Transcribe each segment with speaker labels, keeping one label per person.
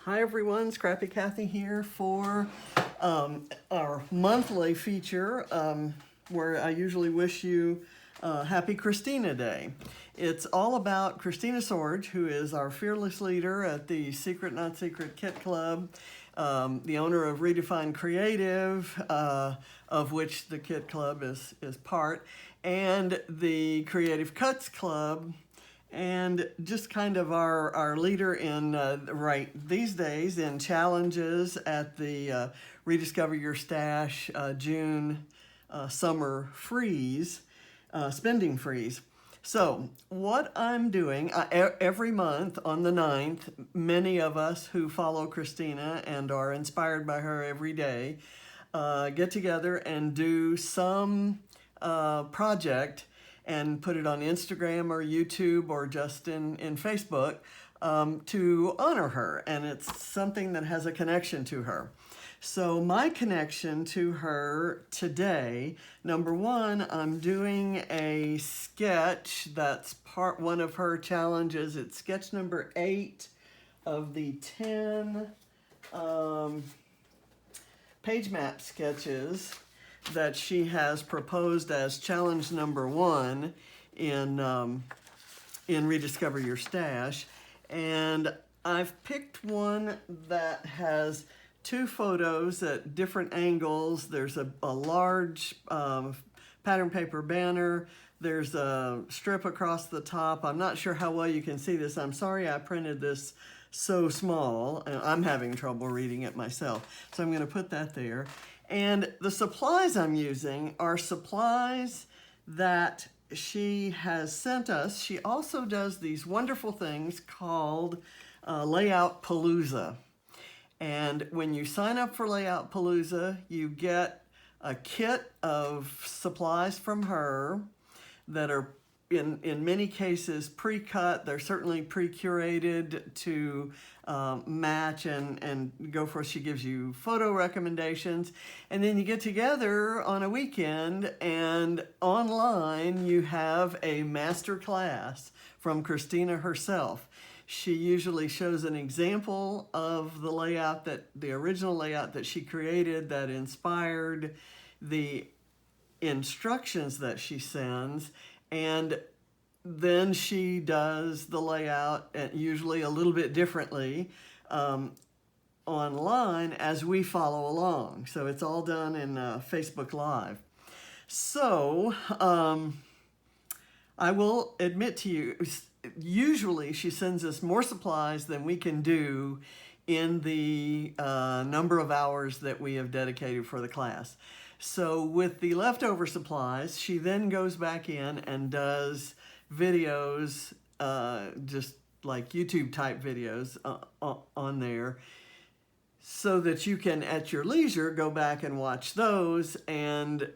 Speaker 1: Hi everyone, Scrappy Kathy here for our monthly feature where I usually wish you Happy Khristina Day. It's all about Khristina Sorge, who is our fearless leader at the Secret Not Secret Kit Club, the owner of Redefined Creative, of which the Kit Club is part, and the Creative Cuts Club, and just kind of our leader in right these days in challenges at the Rediscover Your Stash June summer freeze, spending freeze. So what I'm doing every month on the 9th, many of us who follow Khristina and are inspired by her every day get together and do some project and put it on Instagram or YouTube or just in Facebook to honor her. And it's something that has a connection to her. So my connection to her today, number one, I'm doing a sketch that's part one of her challenges. It's sketch number 8 of the 10 page map sketches that she has proposed as challenge number 1 in Rediscover Your Stash. And I've picked one that has 2 photos at different angles. There's a large pattern paper banner. There's a strip across the top. I'm not sure how well you can see this. I'm sorry I printed this so small. I'm having trouble reading it myself. So I'm going to put that there. And the supplies I'm using are supplies that she has sent us. She also does these wonderful things called Layout Palooza. And when you sign up for Layout Palooza, you get a kit of supplies from her that are in many cases pre-cut. They're certainly pre-curated to match and go for. She gives you photo recommendations, and then you get together on a weekend, and online you have a master class from Khristina herself. She usually shows an example of the layout, the original layout that she created that inspired the instructions that she sends, and then she does the layout usually a little bit differently online as we follow along. So it's all done in Facebook Live. So I will admit to you, usually she sends us more supplies than we can do in the number of hours that we have dedicated for the class. So with the leftover supplies, she then goes back in and does videos, just like YouTube type videos on there, so that you can at your leisure go back and watch those and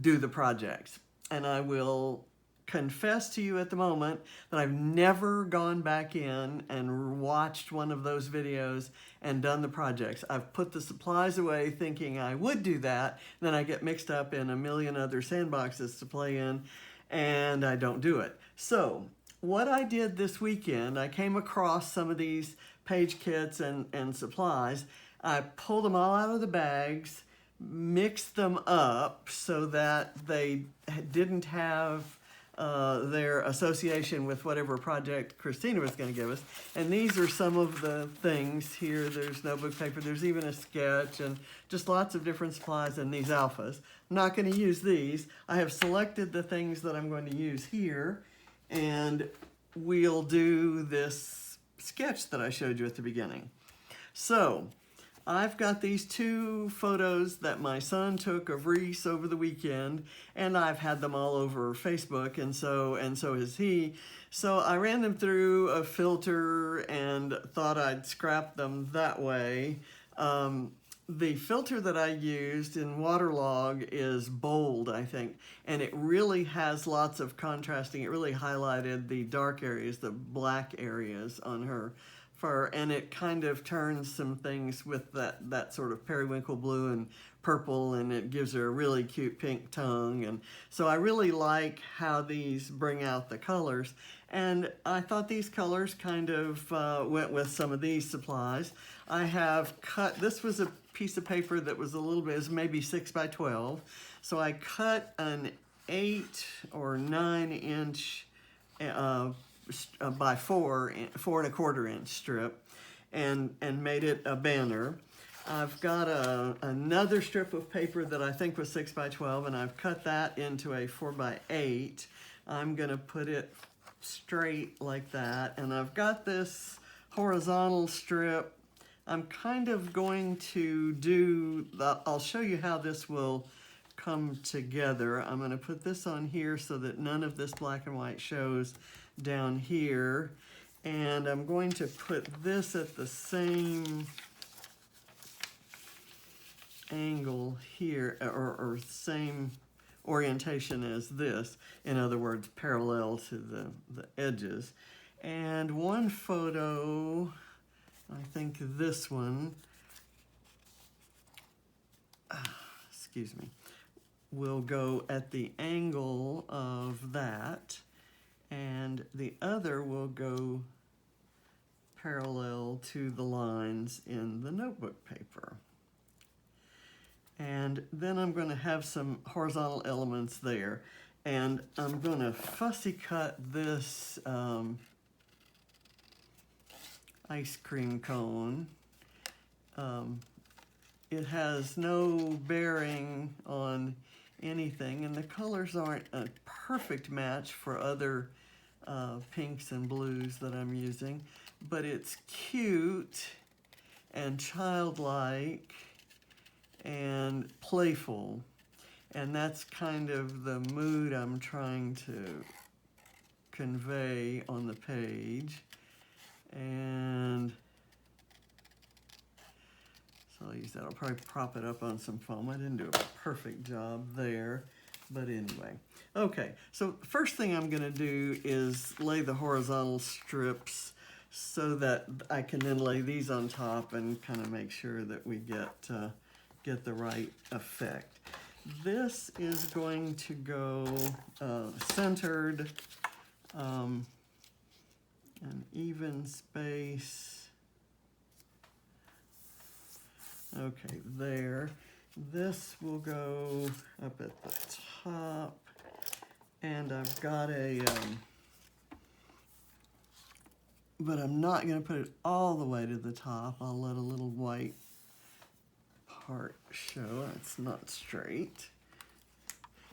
Speaker 1: do the projects. And I will confess to you at the moment that I've never gone back in and watched one of those videos and done the projects. I've put the supplies away thinking I would do that, and then I get mixed up in a million other sandboxes to play in, and I don't do it. So what I did this weekend, I came across some of these page kits and supplies. I pulled them all out of the bags, mixed them up so that they didn't have their association with whatever project Khristina was going to give us. And these are some of the things here. There's notebook paper. There's even a sketch and just lots of different supplies in these alphas. I'm not going to use these. I have selected the things that I'm going to use here, and we'll do this sketch that I showed you at the beginning. So I've got these 2 photos that my son took of Reese over the weekend, and I've had them all over Facebook, and so has he. So I ran them through a filter and thought I'd scrap them that way. The filter that I used in Waterlog is bold, I think, and it really has lots of contrasting. It really highlighted the dark areas, the black areas on her fur, and it kind of turns some things with that sort of periwinkle blue and purple, and it gives her a really cute pink tongue. And so I really like how these bring out the colors. And I thought these colors kind of went with some of these supplies. I have cut, this was a piece of paper that was a little bit, it was maybe 6 by 12. So I cut an 8 or 9 inch by 4 and 1/4 inch strip and made it a banner. I've got another strip of paper that I think was 6 by 12, and I've cut that into a 4 by 8. I'm gonna put it straight like that, and I've got this horizontal strip. I'm kind of going to do, I'll show you how this will come together. I'm gonna put this on here so that none of this black and white shows down here. And I'm going to put this at the same angle here, or same orientation as this. In other words, parallel to the edges. And one photo, I think this one, excuse me, will go at the angle of that, and the other will go parallel to the lines in the notebook paper. And then I'm going to have some horizontal elements there, and I'm going to fussy cut this ice cream cone. It has no bearing on anything, and the colors aren't a perfect match for other pinks and blues that I'm using, but it's cute and childlike and playful, and that's kind of the mood I'm trying to convey on the page. And so I'll use that. I'll probably prop it up on some foam. I didn't do a perfect job there, but anyway. Okay, so first thing I'm gonna do is lay the horizontal strips so that I can then lay these on top and kind of make sure that we get the right effect. This is going to go centered, an even space. Okay, there. This will go up at the top, and I've got a, but I'm not gonna put it all the way to the top. I'll let a little white part show. It's not straight.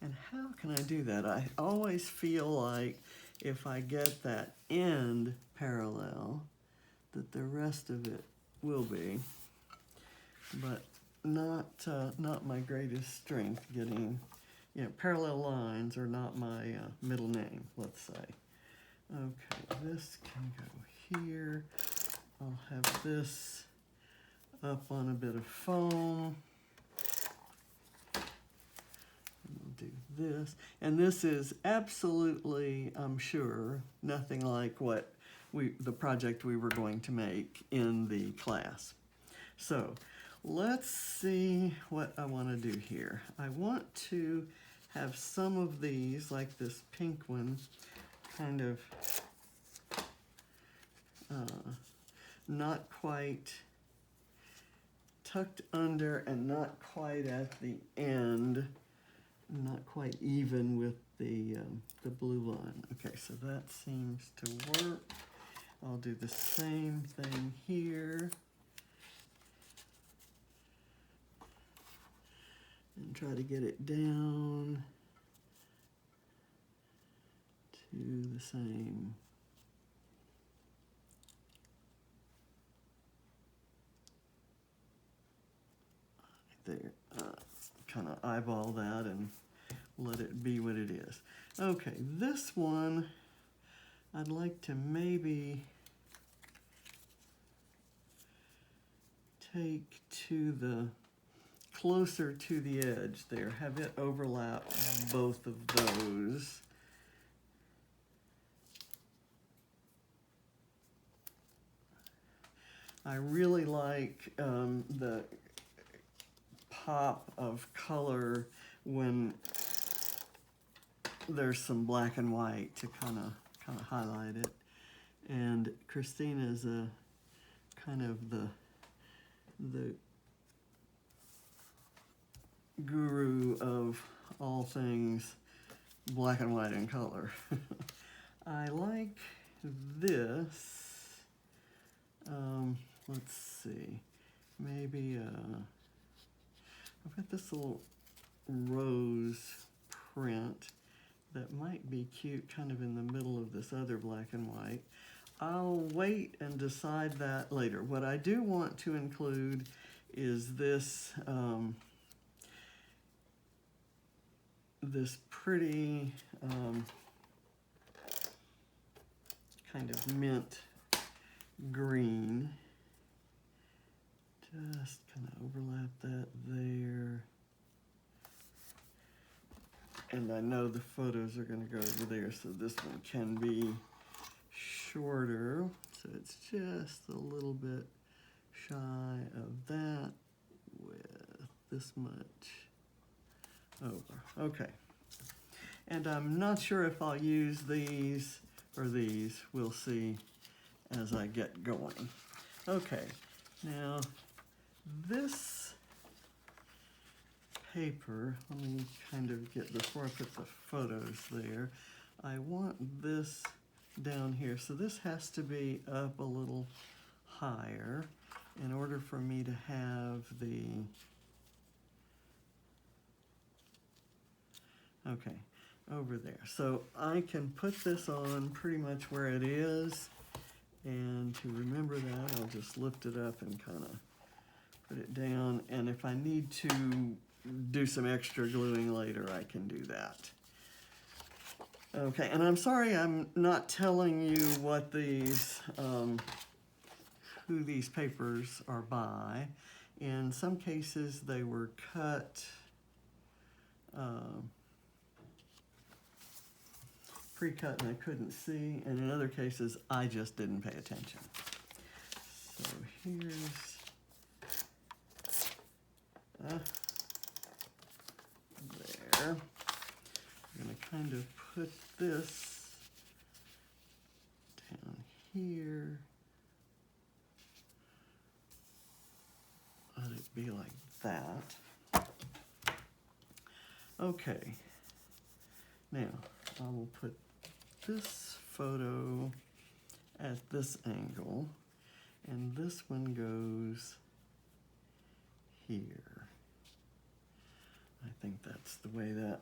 Speaker 1: And how can I do that? I always feel like if I get that end parallel, that the rest of it will be, but not my greatest strength. Getting, parallel lines are not my middle name, let's say. Okay, this can go here. I'll have this up on a bit of foam. We'll do this. And this is absolutely, I'm sure, nothing like what the project we were going to make in the class. So let's see what I want to do here. I want to have some of these, like this pink one, kind of not quite tucked under and not quite at the end, not quite even with the blue line. Okay, so that seems to work. I'll do the same thing here. And try to get it down to the same. There, kind of eyeball that and let it be what it is. Okay, this one, I'd like to maybe take to the, closer to the edge there, have it overlap both of those. I really like the pop of color when there's some black and white to kind of kind of highlight it. And Khristina is a kind of the guru of all things black and white and color. I like this. Let's see, maybe I've got this little rose print that might be cute kind of in the middle of this other black and white. I'll wait and decide that later. What I do want to include is this this pretty kind of mint green. Just kind of overlap that there. And I know the photos are going to go over there, so this one can be shorter. So it's just a little bit shy of that with this much over. Okay. And I'm not sure if I'll use these or these. We'll see as I get going. Okay. Now, this paper, let me kind of get, before I put the photos there, I want this down here. So this has to be up a little higher in order for me to have the, okay, over there. So I can put this on pretty much where it is, and to remember that, I'll just lift it up and kind of put it down, and if I need to do some extra gluing later, I can do that. Okay, and I'm sorry I'm not telling you what these, who these papers are by. In some cases, they were cut, pre-cut and I couldn't see, and in other cases, I just didn't pay attention. So here's, there. I'm going to kind of put this down here. Let it be like that. Okay. Now, I will put this photo at this angle, and this one goes here. I think that's the way that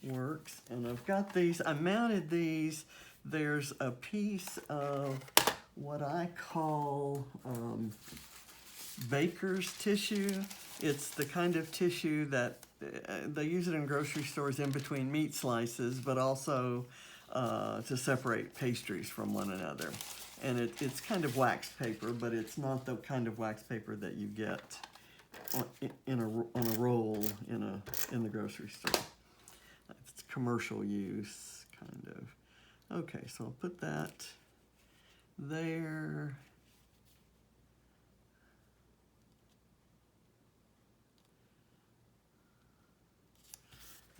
Speaker 1: works. And I've got these, I mounted these. There's a piece of what I call baker's tissue. It's the kind of tissue that they use it in grocery stores in between meat slices, but also to separate pastries from one another. And it's kind of wax paper, but it's not the kind of wax paper that you get on a roll in the grocery store. It's commercial use, kind of. Okay, so I'll put that there.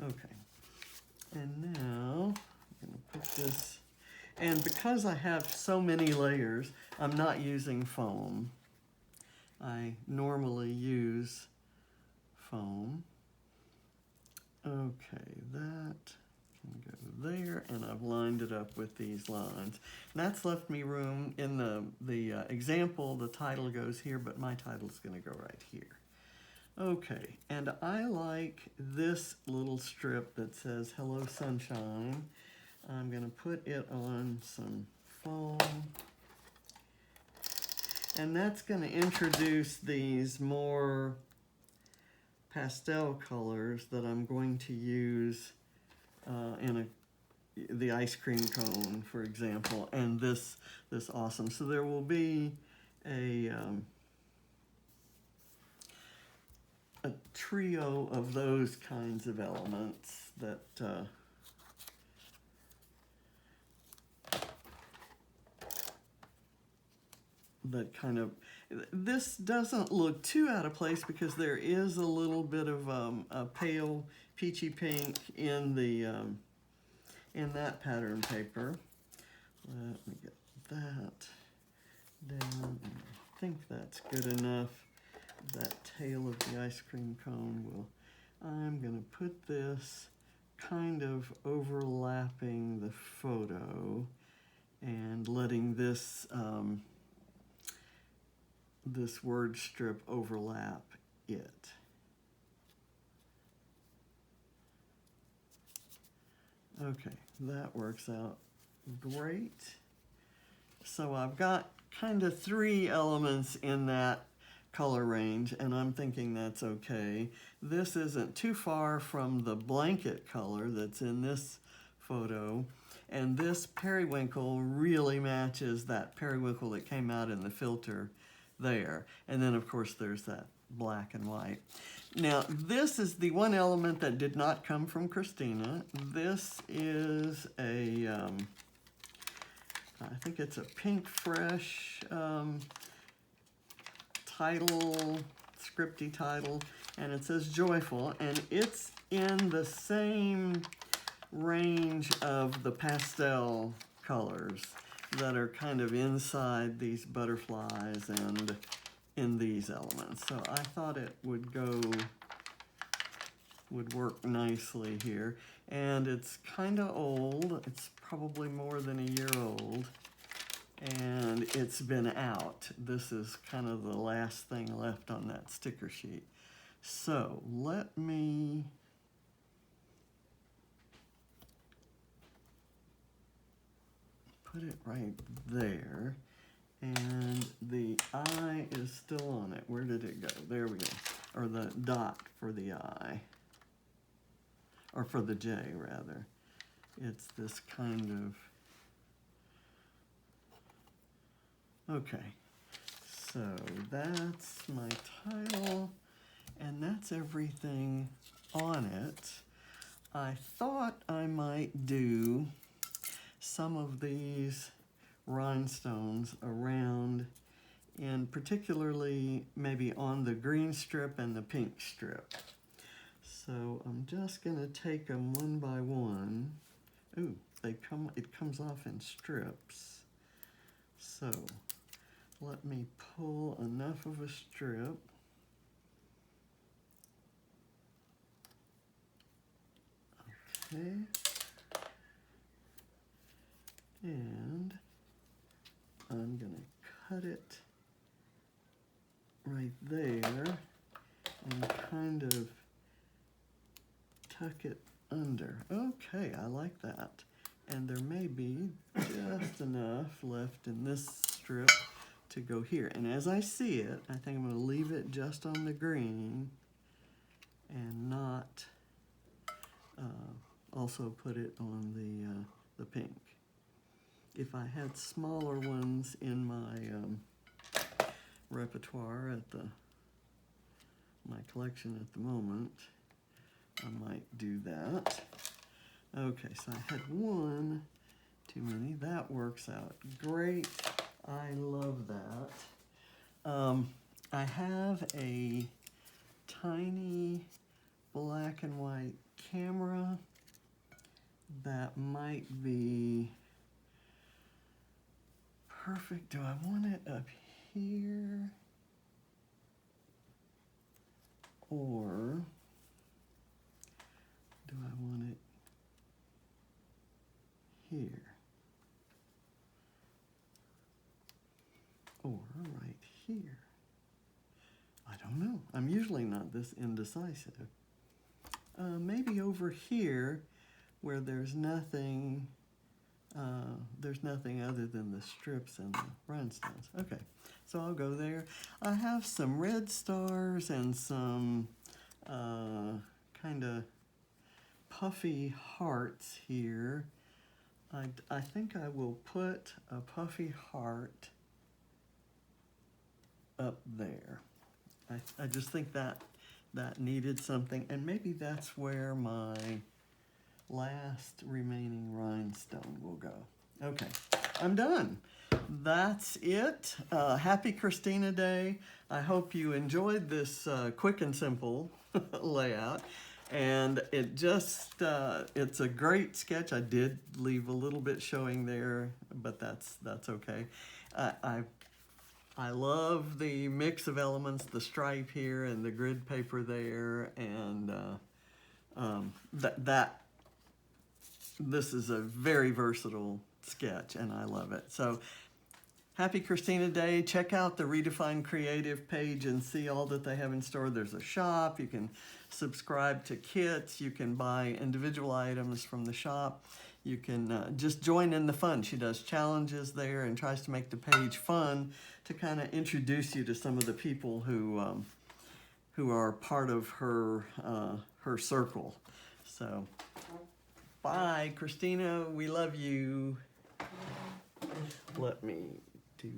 Speaker 1: Okay, and now I'm going to put this, and because I have so many layers, I'm not using foam. I normally use foam. Okay, that can go there, and I've lined it up with these lines. And that's left me room in the example. The title goes here, but my title's going to go right here. Okay, and I like this little strip that says Hello Sunshine. I'm going to put it on some foam. And that's going to introduce these more pastel colors that I'm going to use in the ice cream cone, for example, and this awesome. So there will be a trio of those kinds of elements that that kind of, this doesn't look too out of place because there is a little bit of a pale peachy pink in in that pattern paper. Let me get that down, and I think that's good enough. That tail of the ice cream cone will, I'm gonna put this kind of overlapping the photo and letting this this word strip overlap it. Okay, that works out great. So I've got kind of 3 elements in that color range, and I'm thinking that's okay. This isn't too far from the blanket color that's in this photo, and this periwinkle really matches that periwinkle that came out in the filter there. And then of course there's that black and white. Now this is the one element that did not come from Khristina. This is a, I think it's a Pink Fresh title, scripty title, and it says Joyful, and it's in the same range of the pastel colors that are kind of inside these butterflies and in these elements. So I thought it would work nicely here. And it's kind of old. It's probably more than a year old. And it's been out. This is kind of the last thing left on that sticker sheet. So let me put it right there. And the I is still on it. Where did it go? There we go. Or the dot for the I. Or for the J, rather. It's this kind of... Okay. So that's my title. And that's everything on it. I thought I might do some of these rhinestones around, and particularly maybe on the green strip and the pink strip. So I'm just gonna take them one by one. Ooh, it comes off in strips. So let me pull enough of a strip. Okay. And I'm gonna cut it right there and kind of tuck it under. Okay, I like that. And there may be just enough left in this strip to go here. And as I see it, I think I'm gonna leave it just on the green and not also put it on the pink. If I had smaller ones in my repertoire at my collection at the moment, I might do that. Okay, so I had one too many. That works out great. I love that. I have a tiny black and white camera that might be perfect. Do I want it up here? Or do I want it here? Or right here? I don't know. I'm usually not this indecisive. Maybe over here where there's nothing other than the strips and the rhinestones. Okay, so I'll go there. I have some red stars and some kind of puffy hearts here. I think I will put a puffy heart up there. I just think that needed something, and maybe that's where my last remaining rhinestone will go. Okay, I'm done. That's it. Happy Khristina Day. I hope you enjoyed this quick and simple layout. And it just, it's a great sketch. I did leave a little bit showing there, but that's okay. I love the mix of elements, the stripe here and the grid paper there, and this is a very versatile sketch, and I love it. So happy Khristina Day. Check out the Redefine Creative page and see all that they have in store. There's a shop. You can subscribe to kits. You can buy individual items from the shop. You can just join in the fun. She does challenges there and tries to make the page fun to kind of introduce you to some of the people who are part of her her circle. So, bye, Khristina. We love you. Let me do